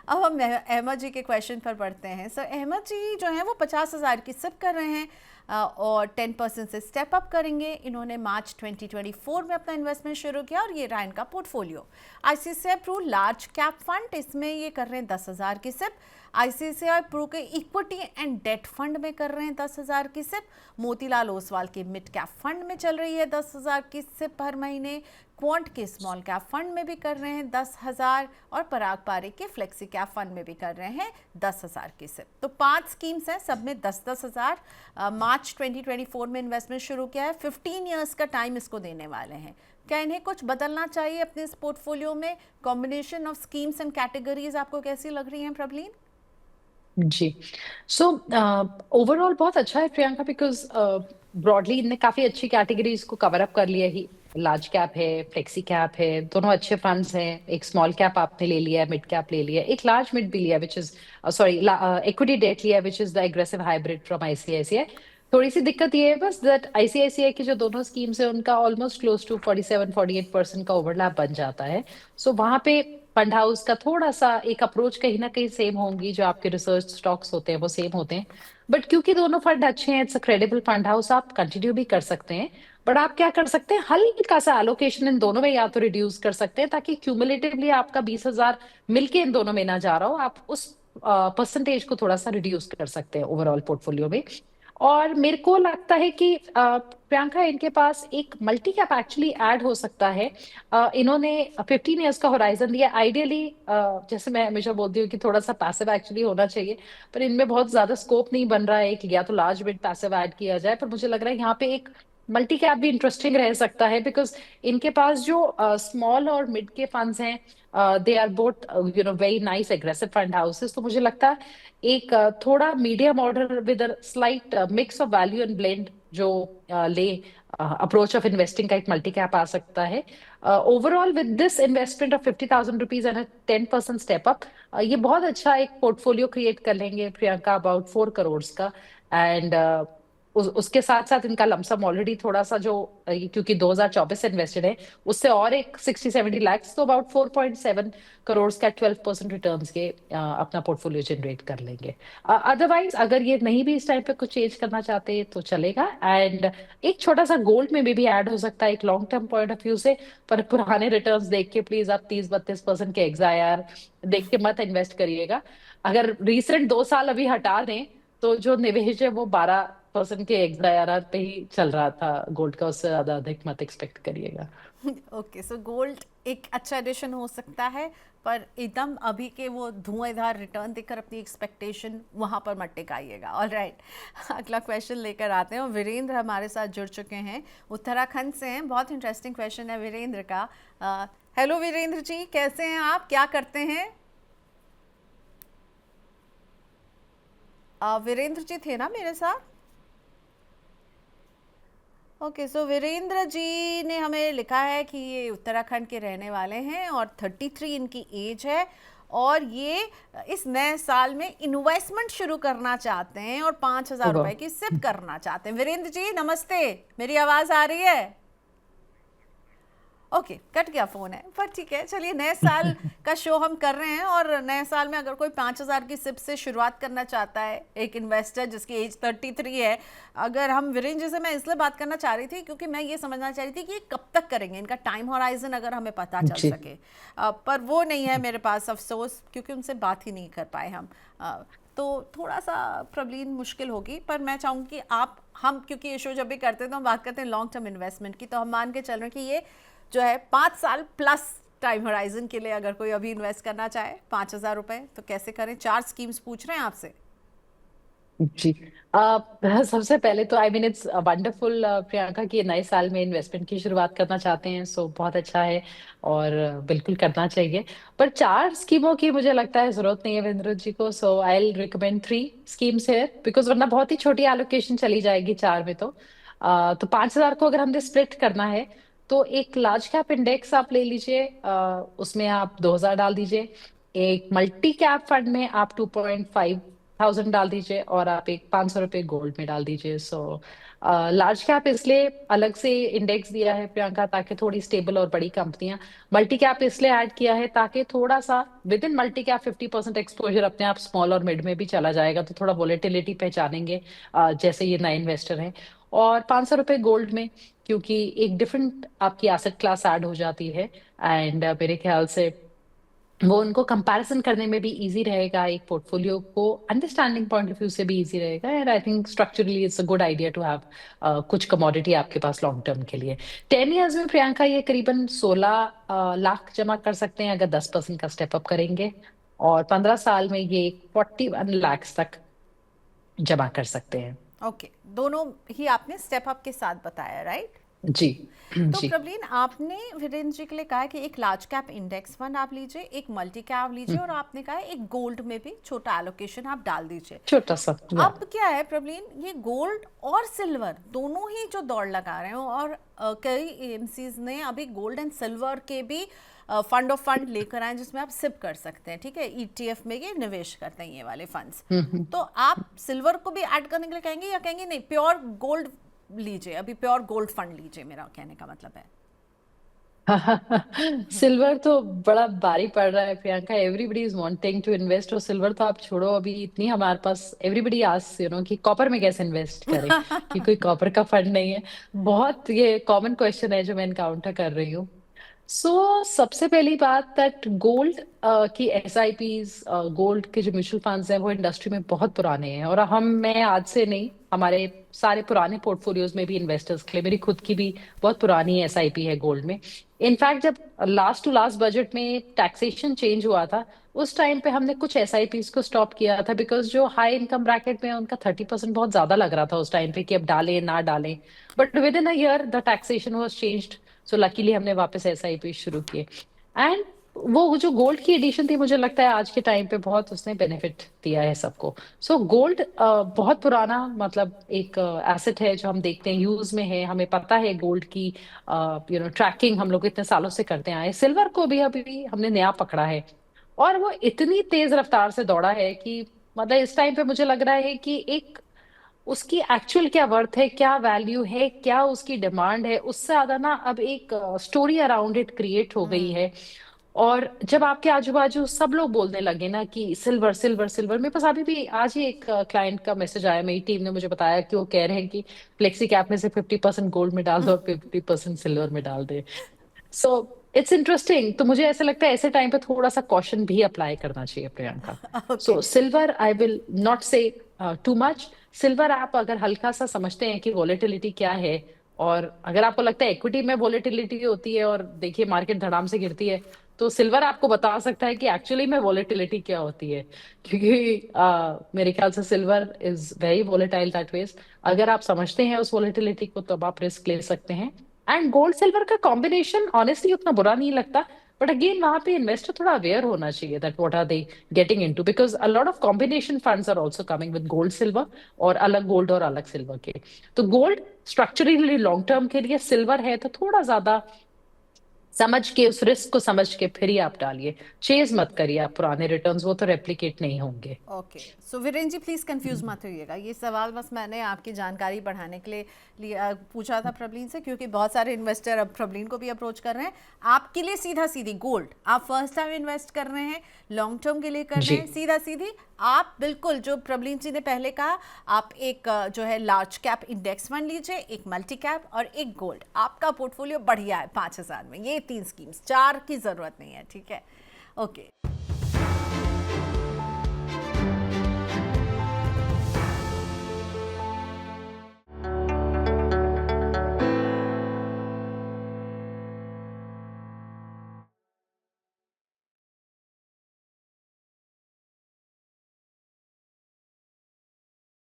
अब हम अहमद जी के क्वेश्चन पर पढ़ते हैं। सर अहमद जी जो हैं वो 50,000 की सिप कर रहे हैं और 10% से स्टेप अप करेंगे। इन्होंने मार्च 2024 में अपना इन्वेस्टमेंट शुरू किया और ये रहा इनका portfolio. ICICI Pru large cap fund, इसमें ये कर रहे हैं 10,000 की सिप। आईसीआईसीआई प्रू के इक्विटी एंड डेट फंड में कर रहे हैं 10,000 की सिप। मोतीलाल ओसवाल के मिड कैप फंड में चल रही है 10,000 की सिप हर महीने। क्वांट के स्मॉल कैप फंड में भी कर रहे हैं 10,000 और पराग पारे के फ्लेक्सी कैप फंड में भी कर रहे हैं 10,000 की सिप। तो 5 स्कीम्स हैं, सब में 10,000। मार्च 2024 में इन्वेस्टमेंट शुरू किया है। 15 ईयर्स का टाइम इसको देने वाले हैं। क्या इन्हें कुछ बदलना चाहिए अपने इस पोर्टफोलियो में? Combination of schemes and categories आपको कैसी लग रही हैं प्रबलीन? जी। सो ओवरऑल बहुत अच्छा है प्रियंका, बिकॉज ब्रॉडली इनने काफी अच्छी कैटेगरीज को कवर अप कर लिया ही। लार्ज कैप है, फ्लेक्सी कैप है, दोनों अच्छे फंड्स हैं। एक स्मॉल कैप आपने ले लिया है, मिड कैप ले लिया है, एक लार्ज मिड भी लिया which is sorry equity debt लिया which is the aggressive hybrid from ICICI. थोड़ी सी दिक्कत ये है बस दैट आईसीआईसीआई की जो दोनों स्कीम्स है उनका ऑलमोस्ट क्लोज टू 47-48% का ओवरलैप बन जाता है। सो वहां पे फंड हाउस का थोड़ा सा एक अप्रोच कहीं ना कहीं सेम होंगी, जो आपके रिसर्च स्टॉक्स होते हैं वो सेम होते हैं। बट क्योंकि दोनों फंड अच्छे हैं, it's a credible fund house, आप कंटिन्यू भी कर सकते हैं। बट आप क्या कर सकते हैं, हल्का सा एलोकेशन इन दोनों में या तो रिड्यूस कर सकते हैं, ताकि क्यूमुलेटिवली आपका 20,000 मिलके इन दोनों में ना जा रहा हो। आप उस परसेंटेज को थोड़ा सा रिड्यूस कर सकते हैं ओवरऑल पोर्टफोलियो में। और मेरे को लगता है कि प्रियंका, इनके पास एक मल्टी कैप एक्चुअली ऐड हो सकता है। इन्होंने 15 ईयर्स का होराइजन दिया। आइडियली जैसे मैं हमेशा बोलती हूँ कि थोड़ा सा पैसिव एक्चुअली होना चाहिए, पर इनमें बहुत ज्यादा स्कोप नहीं बन रहा है एक या तो लार्ज मिड पैसिव ऐड किया जाए। पर मुझे लग रहा है यहाँ पे एक मल्टी कैप भी इंटरेस्टिंग रह सकता है, बिकॉज इनके पास जो स्मॉल और मिड के फंड्स हैं, they are both very nice aggressive fund houses. तो मुझे लगता है एक थोड़ा medium order with slight mix of value and blend जो ले अप्रोच ऑफ इन्वेस्टिंग का एक मल्टी कैप आ सकता है। Overall with this investment of 50,000 rupees and 10% step up, ये बहुत अच्छा एक पोर्टफोलियो क्रिएट कर लेंगे प्रियंका, अबाउट 4 करोड़ का। एंड उसके साथ साथ इनका लमसम ऑलरेडी थोड़ा सा जो क्योंकि 2024 से इन्वेस्टेड है, उससे और एक 60-70 लाख, तो अबाउट 4.7 करोड़ का 12% रिटर्न के अपना पोर्टफोलियो जनरेट कर लेंगे। अदरवाइज अगर ये नहीं भी इस टाइम पे कुछ चेंज करना चाहते तो चलेगा। एंड एक छोटा सा गोल्ड में भी ऐड हो सकता है एक long term point of view से। पर पुराने रिटर्न्स देख के प्लीज आप 30-32% के एग्जायर देख के मत इन्वेस्ट करिएगा। अगर रिसेंट 2 साल अभी हटा दें तो जो निवेश है वो 12% के एग्जायर पे ही चल रहा था गोल्ड का, उससे ज्यादा अधिक मत एक्सपेक्ट करिएगा। ओके, सो गोल्ड एक अच्छा एडिशन हो सकता है, पर एकदम अभी के वो धुआंधार रिटर्न देखकर अपनी एक्सपेक्टेशन वहाँ पर मत टिकाइएगा। ऑल राइट, अगला क्वेश्चन लेकर आते हैं और वीरेंद्र हमारे साथ जुड़ चुके हैं, उत्तराखंड से हैं। बहुत इंटरेस्टिंग क्वेश्चन है वीरेंद्र का। हेलो वीरेंद्र जी, कैसे हैं आप, क्या करते हैं? वीरेंद्र जी थे ना मेरे साथ? ओके, सो वीरेंद्र जी ने हमें लिखा है कि ये उत्तराखंड के रहने वाले हैं और 33 इनकी एज है और ये इस नए साल में इन्वेस्टमेंट शुरू करना चाहते हैं और 5,000 वाह। रुपए की सिप करना चाहते हैं। वीरेंद्र जी नमस्ते, मेरी आवाज़ आ रही है? ओके, कट गया फ़ोन है, पर ठीक है, चलिए नए साल का शो हम कर रहे हैं और नए साल में अगर कोई 5,000 की सिप से शुरुआत करना चाहता है, एक इन्वेस्टर जिसकी एज 33 है, अगर हम वीरेंद्र जी से मैं इसलिए बात करना चाह रही थी क्योंकि मैं ये समझना चाह रही थी कि ये कब तक करेंगे, इनका टाइम होराइजन अगर हमें पता चल जी। सके। पर वो नहीं है मेरे पास, अफसोस, क्योंकि उनसे बात ही नहीं कर पाए हम। तो थोड़ा सा प्रॉब्लम मुश्किल होगी, पर मैं चाहूँगी कि आप, हम क्योंकि ये शो जब भी करते हैं तो हम बात करते हैं लॉन्ग टर्म इन्वेस्टमेंट की, तो हम मान के चल रहे हैं कि ये जो है 5 साल प्लस टाइम होराइजन के लिए अगर कोई अभी इन्वेस्ट करना चाहे 5,000 रुपए तो कैसे करें? 4 स्कीम्स पूछ रहे हैं आपसे। जी। सबसे पहले तो I mean it's wonderful Priyanka कि ये नए साल में इन्वेस्टमेंट की शुरुआत करना चाहते हैं, सो बहुत अच्छा है और बिल्कुल करना चाहिए। पर 4 स्कीमों की मुझे लगता है जरूरत नहीं है वीरेंद्र जी को। सो आई विल रिकमेंड 3 स्कीम्स है, बिकॉज वरना बहुत ही छोटी एलोकेशन चली जाएगी 4 में। तो 5,000 को अगर हमने स्प्लिट करना है तो एक लार्ज कैप इंडेक्स आप ले लीजिए, उसमें आप 2,000 डाल दीजिए। एक मल्टी कैप फंड में आप 2.5 1000 डाल दीजिए और आप एक 500 रुपए गोल्ड में डाल दीजिए। सो लार्ज कैप इसलिए अलग से इंडेक्स दिया है प्रियंका, ताकि थोड़ी स्टेबल और बड़ी कंपनियां। मल्टी कैप इसलिए ऐड किया है ताकि थोड़ा सा with in multi cap 50% exposure अपने आप स्मॉल और मिड में भी चला जाएगा, तो थोड़ा वोलेटिलिटी पहचानेंगे जैसे ये नए इन्वेस्टर हैं। और 500 रुपए गोल्ड में, क्योंकि एक डिफरेंट आपकी एसेट क्लास ऐड हो जाती है। एंड मेरे ख्याल से वो उनको कंपैरिजन करने में भी इजी रहेगा, एक पोर्टफोलियो को अंडरस्टैंडिंग पॉइंट ऑफ व्यू से भी इजी रहेगा। And I think structurally it's a good idea to have कुछ कमोडिटी आपके पास लॉन्ग टर्म के लिए। 10 years में प्रियंका ये करीबन 16 लाख जमा कर सकते हैं अगर 10% का स्टेप अप करेंगे, और 15 साल में ये 41 lakhs तक जमा कर सकते हैं। ओके, दोनों ही आपने स्टेप अप के साथ बताया, राइट? जी। तो जी। प्रवीण, आपने वीरेंद्र जी के लिए कहा है कि एक लार्ज कैप इंडेक्स फंड आप लीजिए, एक मल्टी कैप लीजिए, और आपने कहा है एक गोल्ड में भी छोटा एलोकेशन आप डाल दीजिए। छोटा सा। अब क्या है प्रवीण, ये गोल्ड और सिल्वर दोनों ही जो दौड़ लगा रहे हैं, और कई एएमसीज ने अभी गोल्ड एंड सिल्वर के भी फंड ऑफ फंड लेकर आए जिसमें आप सिप कर सकते हैं, ठीक है, ईटीएफ में ये निवेश करते हैं ये वाले फंड्स। तो आप सिल्वर को भी ऐड करने के लिए कहेंगे, या कहेंगे नहीं प्योर गोल्ड लीजिए, अभी प्योर गोल्ड फंड लीजिए, मेरा कहने का मतलब है? सिल्वर तो बड़ा भारी पड़ रहा है Priyanka, everybody is wanting to invest. और सिल्वर तो आप छोड़ो, अभी इतनी हमारे पास एवरीबडी आस्क्स कि कॉपर में कैसे इन्वेस्ट करें, कि कोई कॉपर का फंड नहीं है। बहुत ये कॉमन क्वेश्चन है जो मैं इनकाउंटर कर रही हूँ। सबसे पहली बात, दैट गोल्ड की एसआईपीज, गोल्ड के जो म्यूचुअल फंड्स हैं वो इंडस्ट्री में बहुत पुराने हैं, और मैं आज से नहीं, हमारे सारे पुराने पोर्टफोलियोज में भी इन्वेस्टर्स के लिए, मेरी खुद की भी बहुत पुरानी एसआईपी है गोल्ड में। इनफैक्ट जब लास्ट टू लास्ट बजट में टैक्सेशन चेंज हुआ था, उस टाइम पे हमने कुछ एसआईपीज को स्टॉप किया था, बिकॉज जो हाई इनकम ब्रैकेट में है, उनका 30% बहुत ज्यादा लग रहा था उस टाइम पे कि अब डालें ना डालें। But with in a year the taxation was changed, so luckily हमने वापस एसआईपी शुरू किए। एंड वो जो गोल्ड की एडिशन थी, मुझे लगता है आज के टाइम पे बहुत उसने बेनिफिट दिया है सबको। गोल्ड बहुत पुराना, मतलब एक एसेट है जो हम देखते हैं यूज में है, हमें पता है गोल्ड की ट्रैकिंग हम लोग इतने सालों से करते आए। सिल्वर को भी अभी हमने नया पकड़ा है, और वो इतनी तेज रफ्तार से दौड़ा है कि मतलब इस टाइम पे मुझे लग रहा है कि एक उसकी एक्चुअल क्या वर्थ है, क्या वैल्यू है, क्या उसकी डिमांड है, उससे ज्यादा ना अब एक स्टोरी अराउंड इट क्रिएट हो गई है। और जब आपके आजू बाजू सब लोग बोलने लगे ना कि सिल्वर सिल्वर सिल्वर, मेरे पास अभी भी आज ही एक क्लाइंट का मैसेज आया, मेरी टीम ने मुझे बताया कि वो कह रहे हैं कि फ्लेक्सी कैप में से 50% गोल्ड में डाल दो और 50% सिल्वर में डाल दे। So it's interesting. तो मुझे ऐसा लगता है ऐसे टाइम पे थोड़ा सा कॉशन भी अप्लाई करना चाहिए Priyanka. Okay. Silver I will not से टू मच। सिल्वर आप अगर हल्का सा समझते हैं कि वॉलेटिलिटी क्या है, और अगर आपको लगता है इक्विटी में वॉलेटिलिटी होती है और देखिए मार्केट धड़ाम से गिरती है, तो सिल्वर आपको बता सकता है कि एक्चुअली में वॉलेटिलिटी क्या होती है। क्योंकि मेरे ख्याल से silver is very volatile that ways. अगर आप समझते हैं उस वॉलेटिलिटी को, तब आप रिस्क ले सकते हैं। एंड गोल्ड सिल्वर का कॉम्बिनेशन ऑनेस्टली उतना बुरा नहीं लगता, बट अगेन वहां पे इन्वेस्टर थोड़ा अवेयर होना चाहिए that what are they getting into, because a lot of combination funds are also coming with gold silver, और अलग गोल्ड और अलग सिल्वर के। तो गोल्ड स्ट्रक्चरली लॉन्ग टर्म के लिए, सिल्वर है तो थोड़ा ज्यादा समझ के, उस रिस्क को समझ के फिर ही आप डालिए। चेज मत करिए आप पुराने रिटर्न्स, वो तो रेप्लिकेट नहीं होंगे। Okay, so Virendra ji please confuse मत होइएगा, ये सवाल बस मैंने आपकी जानकारी बढ़ाने के लिए पूछा था प्रवीण से, क्योंकि बहुत सारे इन्वेस्टर अब प्रवीण को भी अप्रोच कर रहे हैं। आपके लिए सीधा सीधी गोल्ड, आप फर्स्ट टाइम इन्वेस्ट कर रहे हैं, लॉन्ग टर्म के लिए कर रहे जी। हैं, सीधा सीधी आप बिल्कुल जो प्रवीण जी ने पहले कहा, आप एक जो है लार्ज कैप इंडेक्स फंड लीजिए, एक मल्टी कैप और एक गोल्ड, आपका पोर्टफोलियो बढ़िया है 5000 में। ये 3 स्कीम्स, 4 की ज़रूरत नहीं है, ठीक है? ओके।